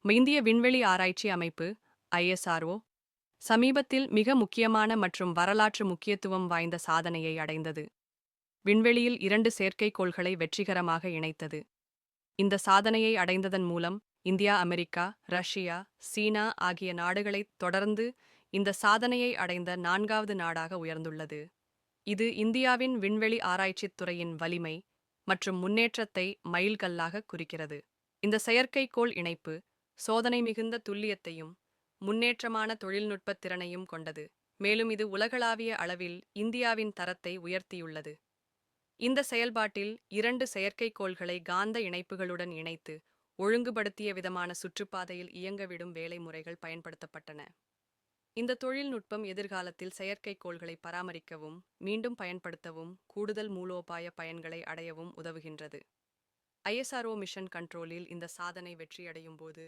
இந்திய விண்வெளி ஆராய்ச்சி அமைப்பு ISRO சமீபத்தில் மிக முக்கியமான மற்றும் வரலாற்று முக்கியத்துவம் வாய்ந்த சாதனையை அடைந்தது. விண்வெளியில் 2 செயற்கைக்கோள்களை வெற்றிகரமாக இணைத்தது. இந்த சாதனையை அடைந்ததன் மூலம் இந்தியா, அமெரிக்கா, ரஷ்யா, சீனா ஆகிய நாடுகளைத் தொடர்ந்து இந்த சாதனையை அடைந்த 4வது நாடாக உயர்ந்துள்ளது. இது இந்தியாவின் விண்வெளி ஆராய்ச்சித் துறையின் வலிமை மற்றும் முன்னேற்றத்தை மைல்கல்லாக குறிக்கிறது. இந்த செயற்கைக்கோள் இணைப்பு சோதனை மிகுந்த துல்லியத்தையும் முன்னேற்றமான தொழில்நுட்பத் திறனையும் கொண்டது, மேலும் இது உலகளாவிய அளவில் இந்தியாவின் தரத்தை உயர்த்தியுள்ளது. இந்த செயல்பாட்டில் 2 செயற்கைக்கோள்களை காந்த இணைப்புகளுடன் இணைத்து ஒழுங்குபடுத்திய விதமான சுற்றுப்பாதையில் இயங்கவிடும் வேலை முறைகள் பயன்படுத்தப்பட்டன. இந்த தொழில்நுட்பம் எதிர்காலத்தில் செயற்கைக்கோள்களை பராமரிக்கவும், மீண்டும் பயன்படுத்தவும், கூடுதல் மூலோபாய பயன்களை அடையவும் உதவுகின்றது. ISRO மிஷன் கண்ட்ரோலில் இந்த சாதனை வெற்றியடையும் போது